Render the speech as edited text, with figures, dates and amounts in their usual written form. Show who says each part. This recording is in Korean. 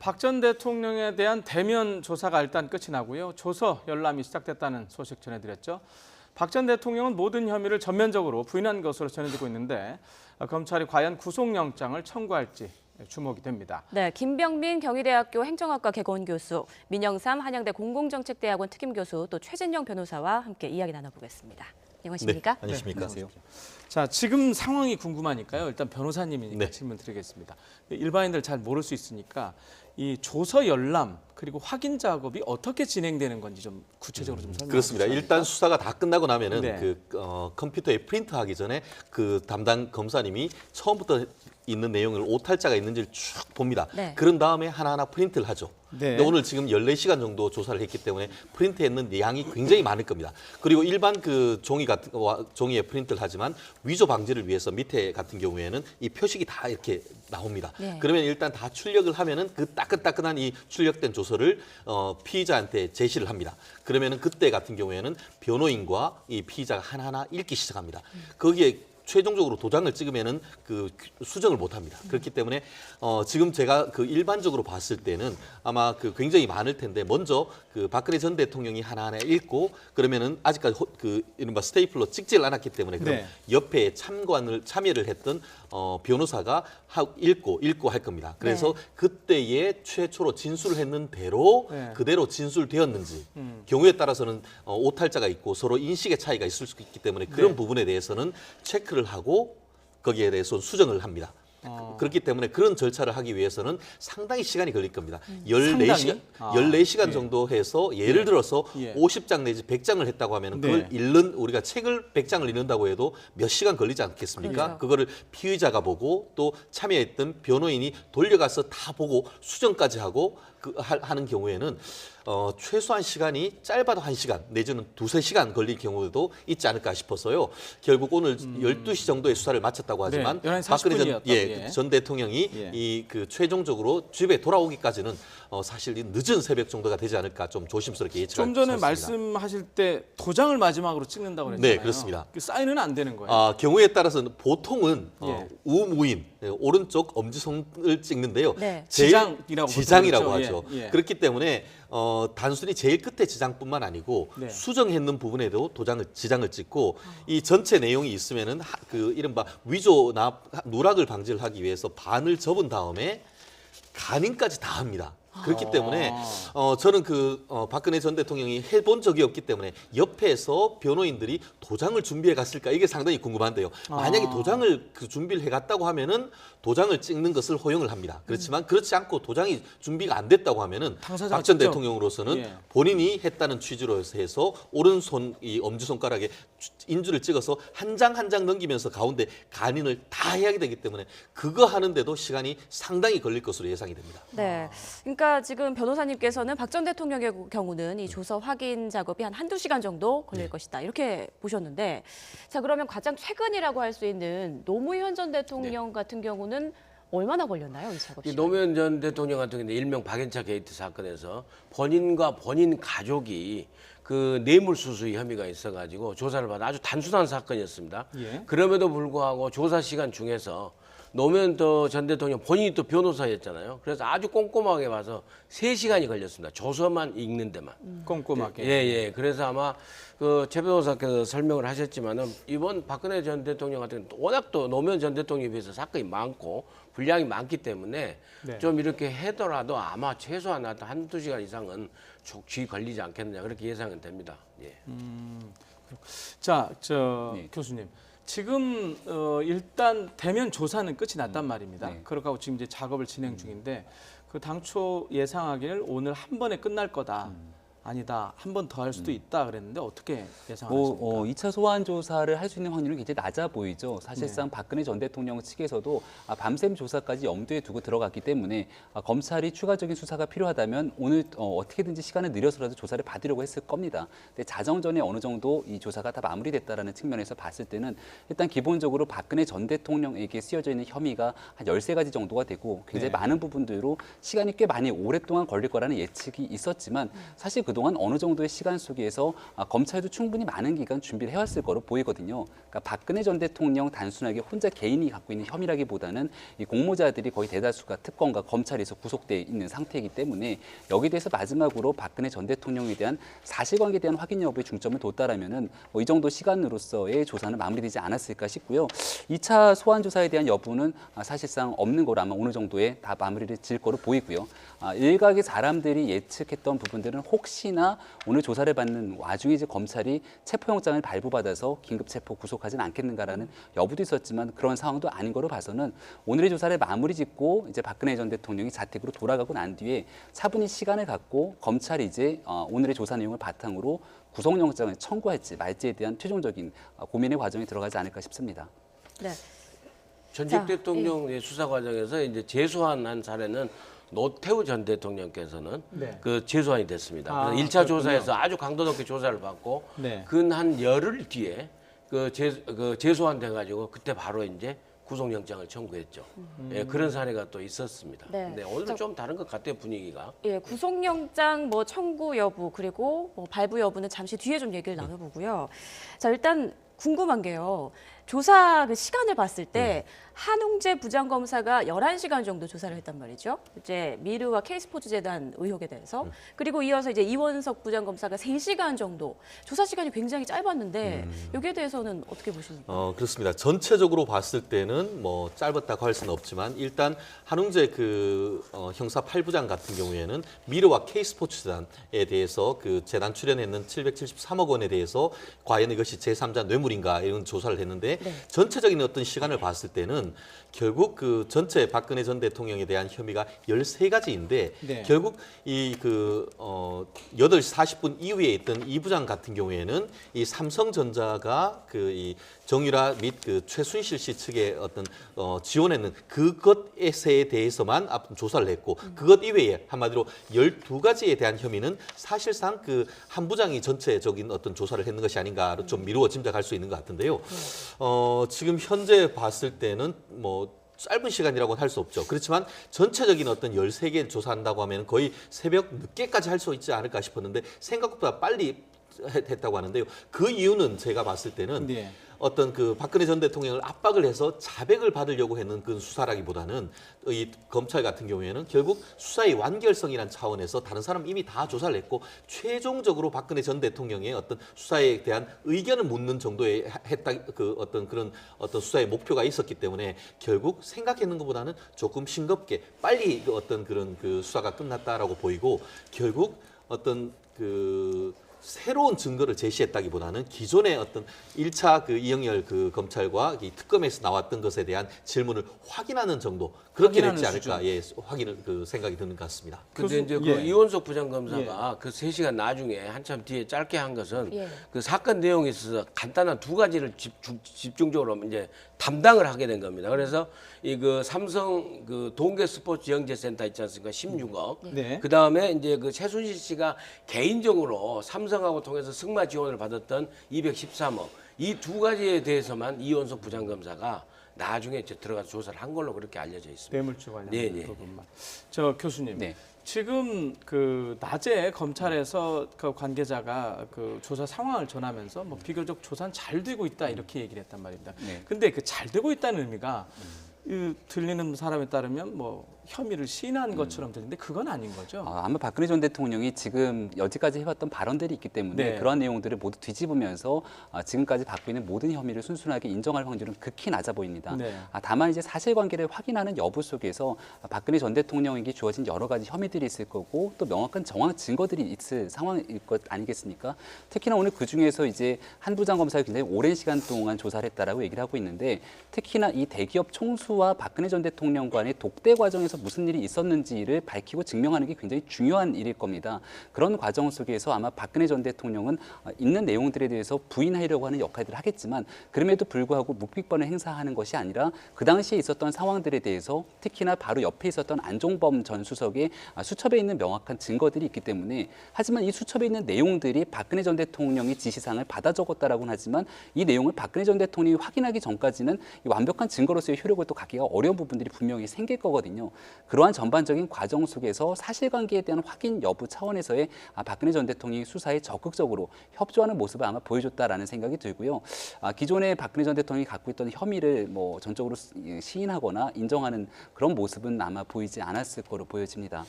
Speaker 1: 박 전 대통령에 대한 대면 조사가 일단 끝이 나고요. 조서 열람이 시작됐다는 소식 전해드렸죠. 박 전 대통령은 모든 혐의를 전면적으로 부인한 것으로 전해지고 있는데 검찰이 과연 구속영장을 청구할지 주목이 됩니다.
Speaker 2: 네, 김병민 경희대학교 행정학과 개건교수, 민영삼 한양대 공공정책대학원 특임교수, 또 최진영 변호사와 함께 이야기 나눠보겠습니다. 안녕하십니까?
Speaker 3: 네, 안녕하십니까. 네,
Speaker 1: 자, 지금 상황이 궁금하니까요. 일단 변호사님이니까
Speaker 3: 네.
Speaker 1: 질문 드리겠습니다. 일반인들 잘 모를 수 있으니까 이 조서 열람 그리고 확인 작업이 어떻게 진행되는 건지 좀 구체적으로 좀 설명해 주시죠.
Speaker 3: 그렇습니다. 일단 수사가 다 끝나고 나면은
Speaker 1: 네.
Speaker 3: 컴퓨터에 프린트하기 전에 그 담당 검사님이 처음부터 있는 내용을 오탈자가 있는지를 쭉 봅니다.
Speaker 2: 네.
Speaker 3: 그런 다음에 하나하나 프린트를 하죠.
Speaker 1: 네.
Speaker 3: 근데 오늘 지금 14시간 정도 조사를 했기 때문에 프린트했는 양이 굉장히 많을 겁니다. 그리고 일반 그 종이에 프린트를 하지만 위조 방지를 위해서 밑에 같은 경우에는 이 표식이 다 이렇게 나옵니다.
Speaker 2: 네.
Speaker 3: 그러면 일단 다 출력을 하면은 그 따끈따끈한 이 출력된 조서를 피의자한테 제시를 합니다. 그러면은 그때 같은 경우에는 변호인과 이 피의자가 하나하나 읽기 시작합니다. 거기에 최종적으로 도장을 찍으면은 그 수정을 못 합니다. 그렇기 때문에 지금 제가 그 일반적으로 봤을 때는 아마 그 굉장히 많을 텐데 먼저 그 박근혜 전 대통령이 하나하나 읽고 그러면은 아직까지 그 이른바 스테이플러 찍지를 않았기 때문에 그럼
Speaker 1: 네.
Speaker 3: 옆에 참여를 했던 변호사가 읽고 할 겁니다. 그래서
Speaker 2: 네.
Speaker 3: 그때에 최초로 진술을 했는 대로
Speaker 1: 네.
Speaker 3: 그대로 진술되었는지 경우에 따라서는 오탈자가 있고 서로 인식의 차이가 있을 수 있기 때문에 그런
Speaker 1: 네.
Speaker 3: 부분에 대해서는 체크를 하고 거기에 대해서 수정을 합니다. 그렇기 때문에 그런 절차를 하기 위해서는 상당히 시간이 걸릴 겁니다. 14시간,
Speaker 1: 상당히?
Speaker 3: 14시간
Speaker 1: 예.
Speaker 3: 정도 해서 예를 들어서
Speaker 1: 예.
Speaker 3: 50장 내지 100장을 했다고 하면 그걸
Speaker 1: 네.
Speaker 3: 우리가 책을 100장을 읽는다고 해도 몇 시간 걸리지 않겠습니까?
Speaker 2: 그렇죠.
Speaker 3: 그거를 피의자가 보고 또 참여했던 변호인이 돌려가서 다 보고 수정까지 하고 하는 경우에는 최소한 시간이 짧아도 1시간 내지는 2~3시간 걸릴 경우도 있지 않을까 싶어서요. 결국 오늘 12시 정도에 수사를 마쳤다고 하지만
Speaker 1: 네, 11시
Speaker 3: 박근혜
Speaker 1: 40분이었다고,
Speaker 3: 전 대통령이
Speaker 1: 예.
Speaker 3: 이 그 최종적으로 집에 돌아오기까지는 사실 늦은 새벽 정도가 되지 않을까 좀 조심스럽게 예측할
Speaker 1: 좀 전에
Speaker 3: 수 있습니다.
Speaker 1: 말씀하실 때 도장을 마지막으로 찍는다고 그랬잖아요.
Speaker 3: 네, 그렇습니다.
Speaker 1: 그 사인은 안 되는 거예요.
Speaker 3: 경우에 따라서는 보통은
Speaker 1: 예.
Speaker 3: 우무인 오른쪽 엄지손을 찍는데요.
Speaker 2: 네.
Speaker 1: 지장이라고
Speaker 3: 지장이라고
Speaker 1: 보통
Speaker 3: 하죠.
Speaker 1: 그렇죠. 예.
Speaker 3: 그렇기 때문에 단순히 제일 끝에 지장뿐만 아니고
Speaker 1: 네.
Speaker 3: 수정했는 부분에도 지장을 찍고 이 전체 내용이 있으면은 그 이른바 위조나 누락을 방지를 하기 위해서 반을 접은 다음에 간인까지 다 합니다. 그렇기 때문에 저는 박근혜 전 대통령이 해본 적이 없기 때문에 옆에서 변호인들이 도장을 준비해 갔을까 이게 상당히 궁금한데요. 만약에 도장을 준비를 해갔다고 하면은 도장을 찍는 것을 허용을 합니다. 그렇지만 그렇지 않고 도장이 준비가 안 됐다고 하면은
Speaker 1: 당사자가
Speaker 3: 박 전
Speaker 1: 직접,
Speaker 3: 대통령으로서는
Speaker 1: 예.
Speaker 3: 본인이 했다는 취지로 해서 오른손 이 엄지손가락에 인주를 찍어서 한 장 한 장 넘기면서 가운데 간인을 다 해야 되기 때문에 그거 하는데도 시간이 상당히 걸릴 것으로 예상이 됩니다.
Speaker 2: 네, 그러니까 지금 변호사님께서는 박 전 대통령의 경우는 이 조서 확인 작업이 한두 시간 정도 걸릴 것이다 이렇게 보셨는데, 자 그러면 가장 최근이라고 할 수 있는 노무현 전 대통령 같은 경우는 얼마나 걸렸나요, 이 작업
Speaker 4: 이
Speaker 2: 시간?
Speaker 4: 노무현 전 대통령 같은 경우는 일명 박연차 게이트 사건에서 본인과 본인 가족이 그 뇌물수수 혐의가 있어가지고 조사를 받아 아주 단순한 사건이었습니다.
Speaker 1: 예.
Speaker 4: 그럼에도 불구하고 조사 시간 중에서 노무현 전 대통령 본인이 또 변호사였잖아요. 그래서 아주 꼼꼼하게 봐서 3시간이 걸렸습니다. 조서만 읽는 데만.
Speaker 1: 꼼꼼하게.
Speaker 4: 예. 그래서 아마 그 최 변호사께서 설명을 하셨지만은 이번 박근혜 전 대통령 같은 경우는 워낙 또 노무현 전 대통령에 비해서 사건이 많고 분량이 많기 때문에
Speaker 1: 네.
Speaker 4: 좀 이렇게 하더라도 아마 최소한 한두 시간 이상은 쥐 걸리지 않겠느냐 그렇게 예상은 됩니다. 예.
Speaker 1: 자,
Speaker 3: 네.
Speaker 1: 교수님. 지금 일단 대면 조사는 끝이 났단 말입니다.
Speaker 5: 네.
Speaker 1: 그렇고 지금 이제 작업을 진행 중인데 그 당초 예상하기를 오늘 한 번에 끝날 거다. 아니다. 한 번 더 할 수도 있다 그랬는데 어떻게 예상하십니까?
Speaker 5: 2차 소환 조사를 할 수 있는 확률이 굉장히 낮아 보이죠. 사실상 박근혜 전 대통령 측에서도 밤샘 조사까지 염두에 두고 들어갔기 때문에 검찰이 추가적인 수사가 필요하다면 오늘 어떻게든지 시간을 늘려서라도 조사를 받으려고 했을 겁니다. 근데 자정전에 어느 정도 이 조사가 다 마무리됐다라는 측면에서 봤을 때는 일단 기본적으로 박근혜 전 대통령에게 쓰여져 있는 혐의가 한 13가지 정도가 되고 굉장히
Speaker 1: 네.
Speaker 5: 많은 부분들로 시간이 꽤 많이 오랫동안 걸릴 거라는 예측이 있었지만 사실 그동안 어느 정도의 시간 속에서 검찰도 충분히 많은 기간 준비를 해왔을 거로 보이거든요. 그러니까 박근혜 전 대통령 단순하게 혼자 개인이 갖고 있는 혐의라기보다는 이 공모자들이 거의 대다수가 특검과 검찰에서 구속돼 있는 상태이기 때문에 여기에 대해서 마지막으로 박근혜 전 대통령에 대한 사실관계에 대한 확인 여부에 중점을 뒀다라면은 이 정도 시간으로서의 조사는 마무리되지 않았을까 싶고요. 2차 소환 조사에 대한 여부는 사실상 없는 거로 아마 어느 정도의 다 마무리를 지을 거로 보이고요. 일각의 사람들이 예측했던 부분들은 혹시나 오늘 조사를 받는 와중에 이제 검찰이 체포영장을 발부받아서 긴급 체포 구속하진 않겠는가라는 여부도 있었지만 그런 상황도 아닌 거로 봐서는 오늘의 조사를 마무리 짓고 이제 박근혜 전 대통령이 자택으로 돌아가고 난 뒤에 차분히 시간을 갖고 검찰이 이제 오늘의 조사 내용을 바탕으로 구속영장을 청구할지 말지에 대한 최종적인 고민의 과정에 들어가지 않을까 싶습니다.
Speaker 2: 네.
Speaker 4: 전직
Speaker 2: 자,
Speaker 4: 대통령의 수사 과정에서 이제 재소환한 사례는 노태우 전 대통령께서는
Speaker 1: 네.
Speaker 4: 그 재소환이 됐습니다.
Speaker 1: 아,
Speaker 4: 그래서 1차
Speaker 1: 그렇군요.
Speaker 4: 조사에서 아주 강도 높게 조사를 받고
Speaker 1: 네.
Speaker 4: 근 한 열흘 뒤에 그 재소환 돼가지고 그때 바로 이제 구속영장을 청구했죠. 예, 그런 사례가 또 있었습니다.
Speaker 2: 네.
Speaker 4: 네, 오늘은 좀 다른 것 같아요, 분위기가.
Speaker 2: 예, 구속영장 뭐 청구 여부 그리고 뭐 발부 여부는 잠시 뒤에 좀 얘기를 나눠보고요. 자, 일단 궁금한 게요. 조사 그 시간을 봤을 때 한웅재 부장검사가 11시간 정도 조사를 했단 말이죠. 이제 미르와 K스포츠재단 의혹에 대해서. 그리고 이어서 이제 이원석 부장검사가 3시간 정도. 조사 시간이 굉장히 짧았는데 여기에 대해서는 어떻게 보십니까?
Speaker 3: 그렇습니다. 전체적으로 봤을 때는 뭐 짧았다고 할 수는 없지만 일단 한웅재 형사 8부장 같은 경우에는 미르와 K스포츠재단에 대해서 그 재단 출연했는 773억 원에 대해서 과연 이것이 제3자 뇌물인가 이런 조사를 했는데 전체적인 어떤 시간을 봤을 때는 결국 그 전체 박근혜 전 대통령에 대한 혐의가 13가지인데
Speaker 1: 네.
Speaker 3: 결국 8시 40분 이후에 있던 이 부장 같은 경우에는 이 삼성전자가 이 정유라 및 그 최순실 씨 측에 어떤 지원했는 그것에 대해서만 조사를 했고 그것 이외에 한마디로 12가지에 대한 혐의는 사실상 그 한 부장이 전체적인 어떤 조사를 했는 것이 아닌가로 좀 미루어 짐작할 수 있는 것 같은데요. 지금 현재 봤을 때는 뭐 짧은 시간이라고는 할 수 없죠. 그렇지만 전체적인 어떤 13개 조사한다고 하면 거의 새벽 늦게까지 할 수 있지 않을까 싶었는데 생각보다 빨리 했다고 하는데요. 그 이유는 제가 봤을 때는
Speaker 1: 네.
Speaker 3: 어떤 그 박근혜 전 대통령을 압박을 해서 자백을 받으려고 했는 그 수사라기보다는 이 검찰 같은 경우에는 결국 수사의 완결성이라는 차원에서 다른 사람 이미 다 조사를 했고 최종적으로 박근혜 전 대통령의 어떤 수사에 대한 의견을 묻는 정도의 그런 어떤 수사의 목표가 있었기 때문에 결국 생각했는 것보다는 조금 싱겁게 빨리 그런 수사가 끝났다라고 보이고 결국 어떤 새로운 증거를 제시했다기보다는 기존의 어떤 1차 이영렬 검찰과 이 특검에서 나왔던 것에 대한 질문을 확인하는 정도 그렇게 됐지 않을까 확인을 생각이 드는 것 같습니다.
Speaker 4: 근데 이제 그 이원석 부장검사가 그 3시간 나중에 한참 뒤에 짧게 한 것은 그 사건 내용에 있어서 간단한 2가지를 집중적으로 이제 담당을 하게 된 겁니다. 그래서 이 삼성 동계 스포츠 영재센터 있지 않습니까? 16억.
Speaker 1: 네.
Speaker 4: 그 다음에 이제 최순실 씨가 개인적으로 삼성하고 통해서 승마 지원을 받았던 213억. 이 2가지에 대해서만 이원석 부장검사가 나중에 이제 들어가서 조사를 한 걸로 그렇게 알려져 있습니다.
Speaker 1: 뇌물죄 관련
Speaker 4: 네, 네.
Speaker 1: 부분만. 저 교수님.
Speaker 5: 네.
Speaker 1: 지금 낮에 검찰에서 그 관계자가 조사 상황을 전하면서 뭐 비교적 조사는 잘 되고 있다 이렇게 얘기를 했단 말입니다.
Speaker 5: 네.
Speaker 1: 근데 잘 되고 있다는 의미가 들리는 사람에 따르면 뭐 혐의를 시인한 것처럼 들리는데 그건 아닌 거죠.
Speaker 5: 아마 박근혜 전 대통령이 지금 여지까지 해왔던 발언들이 있기 때문에
Speaker 1: 네.
Speaker 5: 그러한 내용들을 모두 뒤집으면서 지금까지 받고 있는 모든 혐의를 순순하게 인정할 확률은 극히 낮아 보입니다.
Speaker 1: 네.
Speaker 5: 다만 이제 사실관계를 확인하는 여부 속에서 박근혜 전 대통령에게 주어진 여러 가지 혐의들이 있을 거고 또 명확한 정황 증거들이 있을 상황일 것 아니겠습니까? 특히나 오늘 그 중에서 이제 한 부장검사가 굉장히 오랜 시간 동안 조사를 했다라고 얘기를 하고 있는데 특히나 이 대기업 총수와 박근혜 전 대통령 간의 독대 과정에서 무슨 일이 있었는지를 밝히고 증명하는 게 굉장히 중요한 일일 겁니다. 그런 과정 속에서 아마 박근혜 전 대통령은 있는 내용들에 대해서 부인하려고 하는 역할들을 하겠지만 그럼에도 불구하고 묵비권을 행사하는 것이 아니라 그 당시에 있었던 상황들에 대해서 특히나 바로 옆에 있었던 안종범 전 수석의 수첩에 있는 명확한 증거들이 있기 때문에 하지만 이 수첩에 있는 내용들이 박근혜 전 대통령의 지시사항을 받아 적었다라고는 하지만 이 내용을 박근혜 전 대통령이 확인하기 전까지는 이 완벽한 증거로서의 효력을 또 갖기가 어려운 부분들이 분명히 생길 거거든요. 그러한 전반적인 과정 속에서 사실관계에 대한 확인 여부 차원에서의 박근혜 전 대통령이 수사에 적극적으로 협조하는 모습을 아마 보여줬다라는 생각이 들고요. 기존에 박근혜 전 대통령이 갖고 있던 혐의를 뭐 전적으로 시인하거나 인정하는 그런 모습은 아마 보이지 않았을 거로 보여집니다.